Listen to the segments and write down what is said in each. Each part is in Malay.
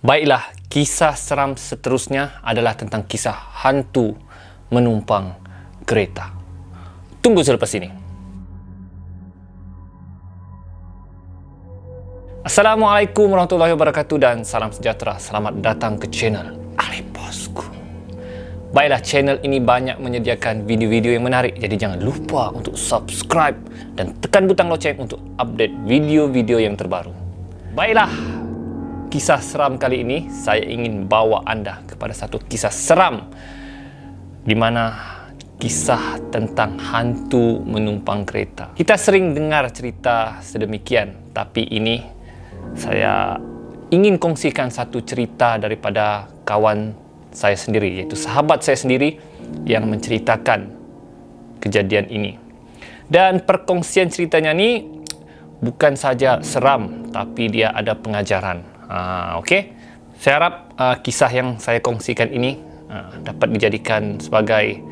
Baiklah, kisah seram seterusnya adalah tentang kisah hantu menumpang kereta. Tunggu selepas ini. Assalamualaikum warahmatullahi wabarakatuh dan salam sejahtera. Selamat datang ke channel Ali Bosku. Baiklah, channel ini banyak menyediakan video-video yang menarik, jadi jangan lupa untuk subscribe dan tekan butang loceng untuk update video-video yang terbaru. Baiklah, kisah seram kali ini saya ingin bawa anda kepada satu kisah seram di mana kisah tentang hantu menumpang kereta. Kita sering dengar cerita sedemikian, tapi ini saya ingin kongsikan satu cerita daripada kawan saya sendiri, yaitu sahabat saya sendiri yang menceritakan kejadian ini. Dan perkongsian ceritanya ni bukan saja seram, tapi dia ada pengajaran. Okey, saya harap kisah yang saya kongsikan ini dapat dijadikan sebagai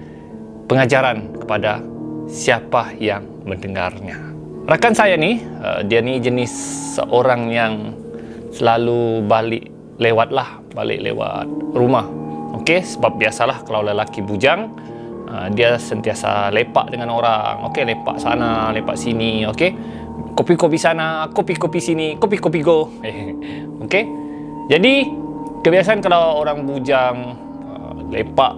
pengajaran kepada siapa yang mendengarnya. Rakan saya ni, dia ni jenis seorang yang selalu balik lewat rumah. Okey, sebab biasalah kalau lelaki bujang, dia sentiasa lepak dengan orang. Okey, lepak sana, lepak sini. Okey, kopi-kopi sana, kopi-kopi sini, kopi-kopi go. Okey. Jadi kebiasaan kalau orang bujang lepak,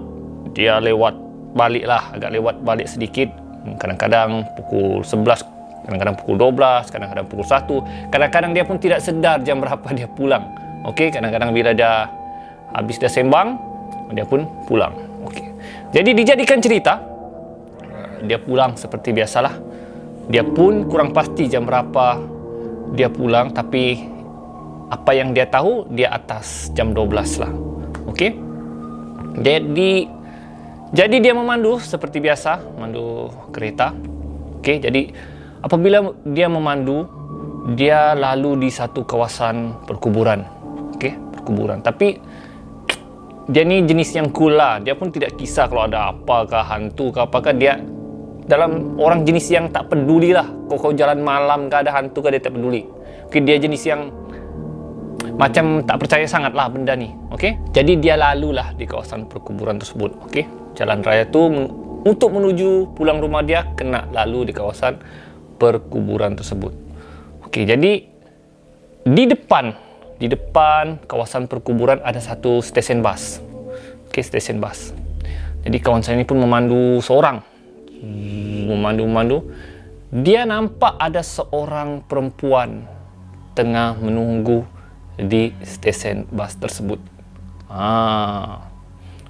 dia lewat balik lah, agak lewat balik sedikit. Kadang-kadang pukul 11, kadang-kadang pukul 12, kadang-kadang pukul 1. Kadang-kadang dia pun tidak sedar jam berapa dia pulang. Okey, kadang-kadang bila dah habis dah sembang, dia pun pulang. Okey. Jadi dijadikan cerita, dia pulang seperti biasalah. Dia pun kurang pasti jam berapa dia pulang, tapi apa yang dia tahu, dia atas jam 12 lah. Okey. Jadi dia memandu seperti biasa, memandu kereta. Okey, jadi apabila dia memandu, dia lalu di satu kawasan perkuburan. Okey, perkuburan. Tapi dia ni jenis yang cool lah. Dia pun tidak kisah kalau ada apakah hantu ke apakah. Dia dalam orang jenis yang tak peduli lah. Kau jalan malam ke ada hantu ke, dia tak peduli. Okey, dia jenis yang macam tak percaya sangat lah benda ni. Okey, jadi dia lalulah di kawasan perkuburan tersebut. Okey, jalan raya tu untuk menuju pulang rumah dia kena lalu di kawasan perkuburan tersebut. Okey, jadi di depan kawasan perkuburan ada satu stesen bas. Okey, stesen bas. Jadi kawan saya ni pun memandu seorang. Memandu. Dia nampak ada seorang perempuan tengah menunggu di stesen bas tersebut.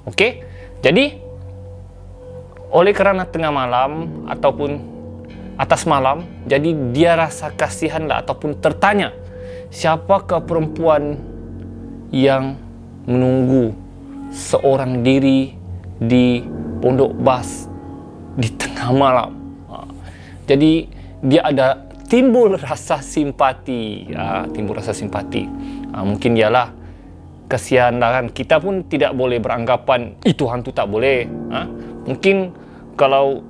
Okey. Jadi oleh kerana tengah malam ataupun atas malam, jadi dia rasa kasihan lah ataupun tertanya, siapakah perempuan yang menunggu seorang diri di pondok bas di tengah malam. Jadi dia ada timbul rasa simpati. Mungkin ialah kasihan lah kan. Kita pun tidak boleh beranggapan itu hantu, tak boleh. Mungkin kalau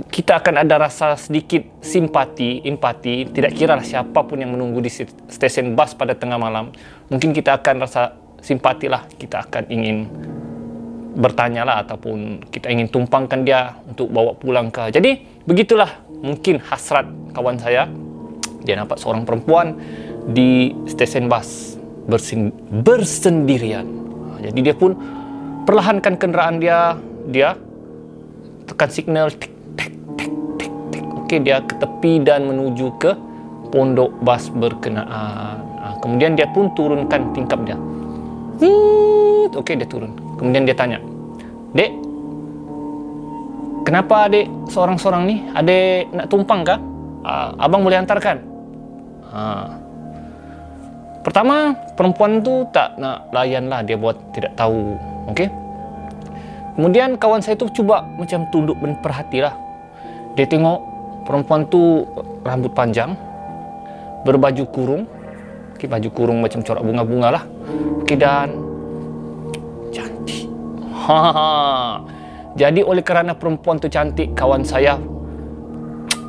kita akan ada rasa sedikit simpati, empati, tidak kira lah siapapun yang menunggu di stesen bas pada tengah malam, mungkin kita akan rasa simpati lah. Kita akan ingin bertanya lah, ataupun kita ingin tumpangkan dia untuk bawa pulang ke. Jadi begitulah mungkin hasrat kawan saya. Dia nampak seorang perempuan di stesen bas bersendirian. Jadi dia pun perlahankan kenderaan dia tekan signal, tik tik tik tik tik. Okey, dia ke tepi dan menuju ke pondok bas berkenaan. Kemudian dia pun turunkan tingkap dia. Okey, dia turun. Kemudian dia tanya, "Dek, kenapa adik seorang-seorang ni? Adik nak tumpang kah? Abang boleh hantarkan?" Pertama, perempuan tu tak nak layan lah. Dia buat tidak tahu. Okey. Kemudian kawan saya tu cuba macam tunduk dan perhatilah. Dia tengok perempuan tu rambut panjang, berbaju kurung. Okey, baju kurung macam corak bunga-bunga lah. Okey, dan cantik. Jadi oleh kerana perempuan tu cantik, kawan saya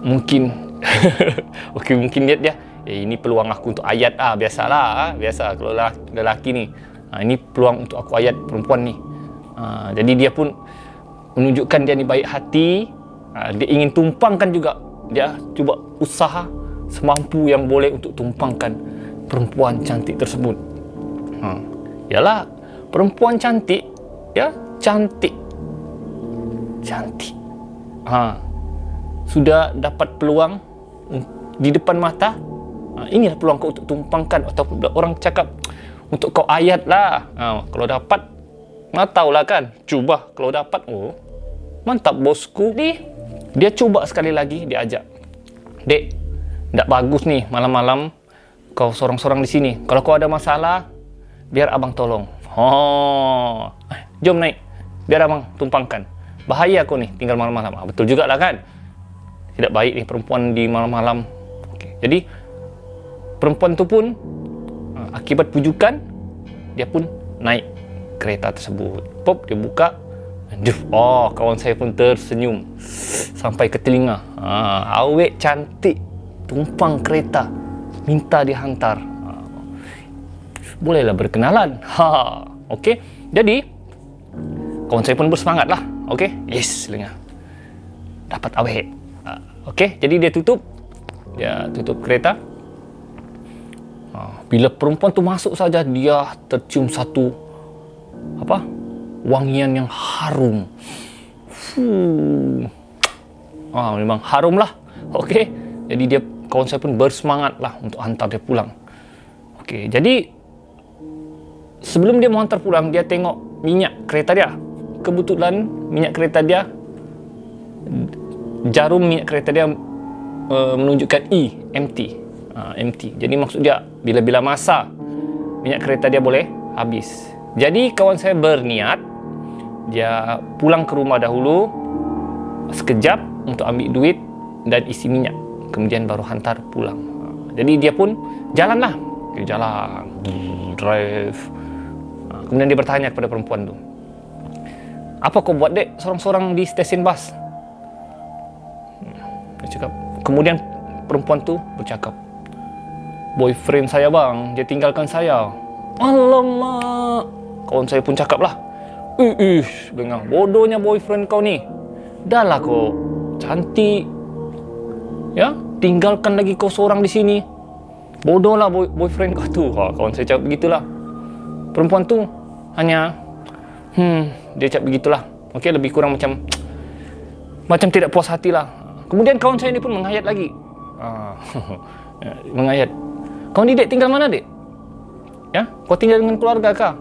mungkin okey, mungkin dia ini peluang aku untuk ayat biasalah. Biasa kalau lelaki ni. Ini peluang untuk aku ayat perempuan ni. Jadi dia pun menunjukkan dia ni baik hati. Dia ingin tumpangkan juga. Dia cuba usaha semampu yang boleh untuk tumpangkan perempuan cantik tersebut. Yalah, perempuan cantik, ya, cantik. Sudah dapat peluang di depan mata. Inilah peluang kau untuk tumpangkan, ataupun orang cakap untuk kau ayat lah. Kalau dapat, tahulah kan. Cuba kalau dapat, mantap bosku. Dia cuba sekali lagi, dia ajak. Dek, tak bagus nih malam-malam kau sorang-sorang di sini. Kalau kau ada masalah, biar abang tolong. Jom naik, biar abang tumpangkan. Bahaya kau nih tinggal malam-malam. Betul juga lah kan. Tidak baik nih perempuan di malam-malam. Jadi perempuan tu pun akibat pujukan, dia pun naik kereta tersebut. Pop, dia buka. Kawan saya pun tersenyum sampai ke telinga. Awek cantik, tumpang kereta, minta dihantar. Bolehlah berkenalan. Okey. Jadi kawan saya pun bersemangat lah. Okey. Yes, dengar. Dapat awek. Okey. Jadi dia tutup kereta. Bila perempuan tu masuk saja, dia tercium satu wangian yang harum. Memang harum lah. Okey. Jadi kawan saya pun bersemangat lah untuk hantar dia pulang. Okey. Jadi sebelum dia mau hantar pulang, dia tengok minyak kereta dia. Kebetulan minyak kereta dia, jarum minyak kereta dia menunjukkan empty. Empty. Jadi maksud dia, bila-bila masa minyak kereta dia boleh habis. Jadi kawan saya berniat, dia pulang ke rumah dahulu sekejap untuk ambil duit dan isi minyak, kemudian baru hantar pulang. Jadi dia pun jalan, drive. Kemudian dia bertanya kepada perempuan tu, apa kau buat dek sorang-sorang di stesen bas? Dia cakap. Kemudian perempuan tu bercakap, boyfriend saya bang, dia tinggalkan saya. Alamak. Kawan saya pun cakap lah, dengar, bodohnya boyfriend kau ni. Dah lah kau cantik, ya, tinggalkan lagi kau seorang di sini. Bodoh lah boyfriend kau tu. Kawan saya cakap begitulah. Perempuan tu hanya dia cakap begitulah. Okey, lebih kurang macam tidak puas hati lah. Kemudian kawan saya ni pun menghayat lagi. Menghayat. Kau ni dek tinggal mana dek? Ya, kau tinggal dengan keluarga kah?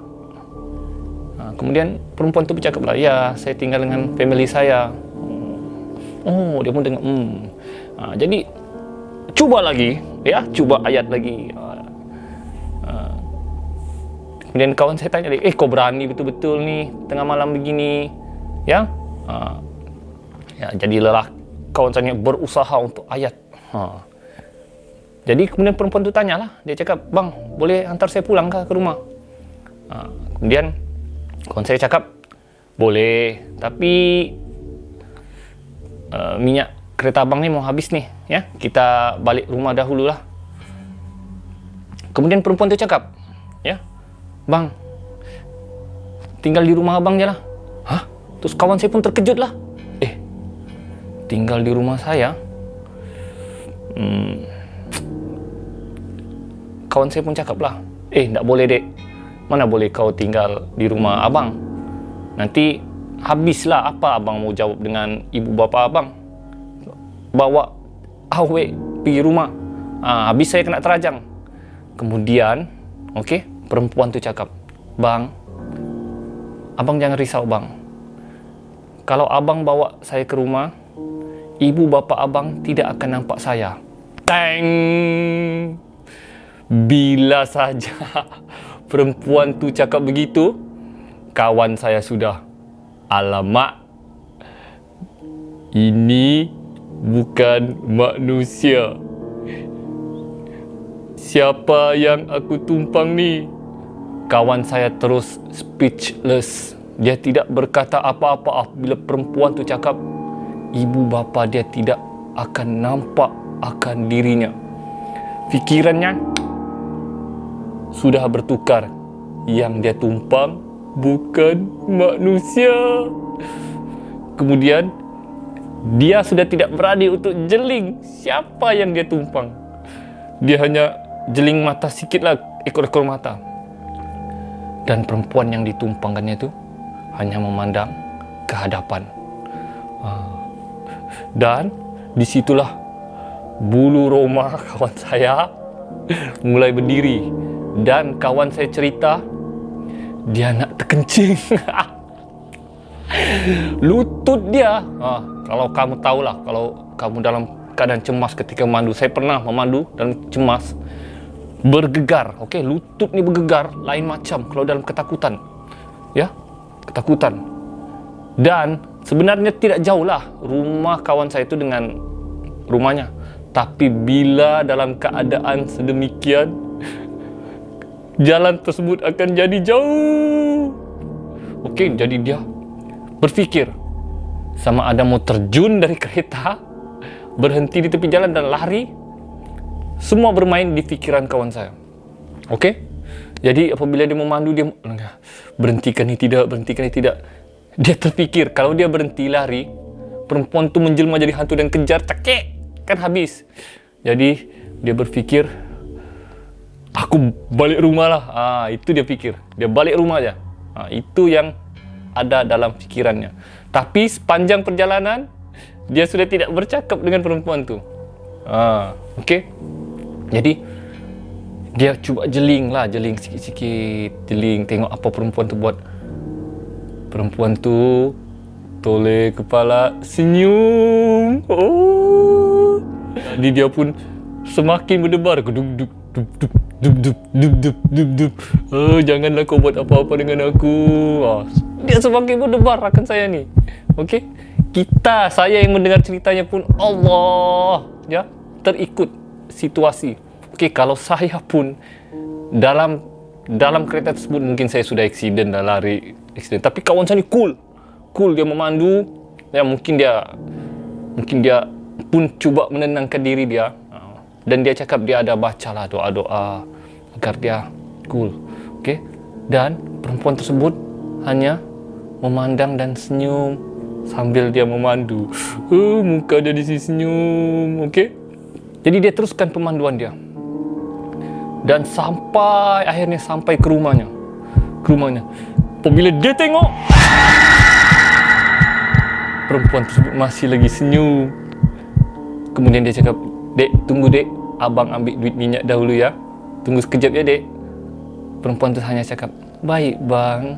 Kemudian perempuan tu bercakap lah, ya, saya tinggal dengan family saya. Dia pun dengar. Jadi cuba lagi, ya, cuba ayat lagi. Kemudian kawan saya tanya, kau berani betul-betul ni tengah malam begini, ya? Jadilah kawan saya berusaha untuk ayat. Jadi kemudian perempuan tu tanyalah, dia cakap, bang, boleh hantar saya pulang kah ke rumah? Kemudian kawan saya cakap, boleh, tapi minyak kereta abang ni mau habis nih, ya, kita balik rumah dahululah. Kemudian perempuan tu cakap, ya, bang, tinggal di rumah abang je lah. Terus kawan saya pun terkejut lah. Tinggal di rumah saya? Kawan saya pun cakap lah, tak boleh dek. Mana boleh kau tinggal di rumah abang? Nanti habislah apa abang mau jawab dengan ibu bapa abang. Bawa awek pergi rumah. Habis saya kena terajang. Kemudian, perempuan tu cakap, bang, abang jangan risau bang. Kalau abang bawa saya ke rumah, ibu bapa abang tidak akan nampak saya. Teng! Bila saja perempuan tu cakap begitu, kawan saya sudah, alamak, ini bukan manusia. Siapa yang aku tumpang ni? Kawan saya terus speechless. Dia tidak berkata apa-apa bila perempuan tu cakap ibu bapa dia tidak akan nampak akan dirinya. Fikirannya sudah bertukar. Yang dia tumpang bukan manusia. Kemudian dia sudah tidak berani untuk jeling siapa yang dia tumpang. Dia hanya jeling mata sikit lah, ekor-ekor mata. Dan perempuan yang ditumpangkannya itu hanya memandang ke hadapan. Dan disitulah bulu roma kawan saya mulai berdiri. Dan kawan saya cerita, dia nak terkencing. Lutut dia, kalau kamu tahulah, kalau kamu dalam keadaan cemas ketika memandu, saya pernah memandu dan cemas, bergegar. Okey, lutut ni bergegar lain macam kalau dalam ketakutan. Ya, ketakutan. Dan sebenarnya tidak jauh lah rumah kawan saya itu dengan rumahnya. Tapi bila dalam keadaan sedemikian, jalan tersebut akan jadi jauh. Okey, jadi dia berfikir sama ada mau terjun dari kereta, berhenti di tepi jalan dan lari. Semua bermain di fikiran kawan saya. Okey? Jadi apabila dia memandu, dia berhentikan ni tidak, berhentikan ni tidak. Dia terfikir kalau dia berhenti lari, perempuan tu menjelma jadi hantu dan kejar, cekek, kan habis. Jadi dia berfikir, aku balik rumah lah. Itu dia fikir. Dia balik rumah aja. Itu yang ada dalam fikirannya. Tapi sepanjang perjalanan, dia sudah tidak bercakap dengan perempuan tu. Okey. Jadi dia cuba jeling sikit-sikit, jeling tengok apa perempuan tu buat. Perempuan tu toleh kepala, senyum. Jadi dia pun semakin berdebar. Duk. Janganlah kau buat apa-apa dengan aku. Dia semakin berdebar akan saya ni. Okey. Saya yang mendengar ceritanya pun Allah, ya, terikut situasi. Okey, kalau saya pun dalam kereta tersebut, mungkin saya sudah aksiden dah, lari aksiden. Tapi kawan saya ni cool, dia memandu. Ya, mungkin dia pun cuba menenangkan diri dia. Dan dia cakap dia ada bacalah doa-doa agar dia cool. Okey. Dan perempuan tersebut hanya memandang dan senyum sambil dia memandu. Muka dia di senyum. Okey. Jadi dia teruskan pemanduan dia. Dan akhirnya sampai ke rumahnya. Apabila dia tengok, perempuan tersebut masih lagi senyum. Kemudian dia cakap, "Dek, tunggu dek, abang ambil duit minyak dahulu ya. Tunggu sekejap ya dek." Perempuan tu hanya cakap, "Baik bang."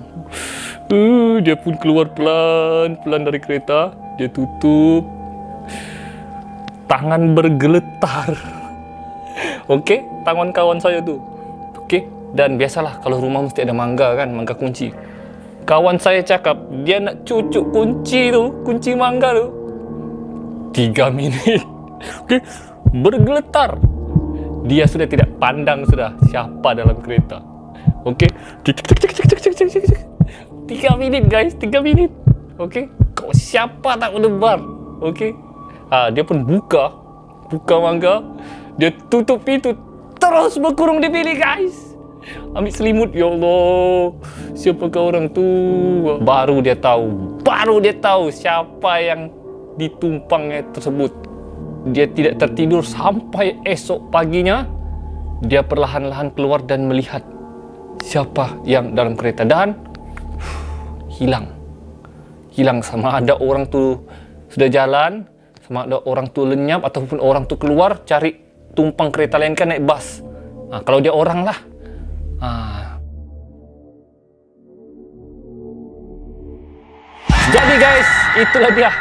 Dia pun keluar pelan-pelan dari kereta. Dia tutup. Tangan bergeletar. Okey, tangan kawan saya tu. Okey, dan biasalah kalau rumah mesti ada mangga kan, mangga kunci. Kawan saya cakap dia nak cucuk kunci mangga tu. 3 minit. Okey, bergeletar. Dia sudah tidak pandang sudah siapa dalam kereta. Okey. 3 minit guys, 3 minit. Okey. Kau siapa tak berdebar. Okey. Dia pun buka mangga. Dia tutup pintu, terus berkurung di bilik guys. Ambil selimut, ya Allah, siapakah orang tu? Baru dia tahu siapa yang ditumpangnya tersebut. Dia tidak tertidur sampai esok paginya. Dia perlahan-lahan keluar dan melihat siapa yang dalam kereta, dan hilang. Sama ada orang tu sudah jalan, sama ada orang tu lenyap, ataupun orang tu keluar cari tumpang kereta lain kan, naik bas. Kalau dia orang lah. Jadi guys, itulah dia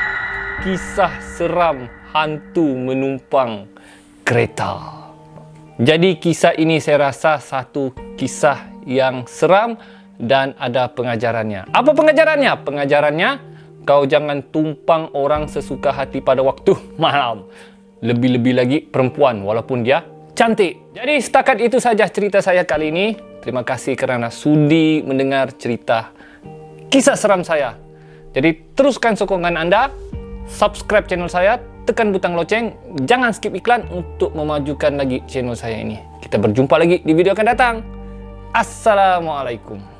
kisah seram hantu menumpang kereta. Jadi kisah ini saya rasa satu kisah yang seram dan ada pengajarannya. Apa pengajarannya? Pengajarannya, kau jangan tumpang orang sesuka hati pada waktu malam. Lebih-lebih lagi perempuan walaupun dia cantik. Jadi setakat itu saja cerita saya kali ini. Terima kasih kerana sudi mendengar cerita kisah seram saya. Jadi teruskan sokongan anda, subscribe channel saya, tekan butang loceng, jangan skip iklan untuk memajukan lagi channel saya ini. Kita berjumpa lagi di video akan datang. Assalamualaikum.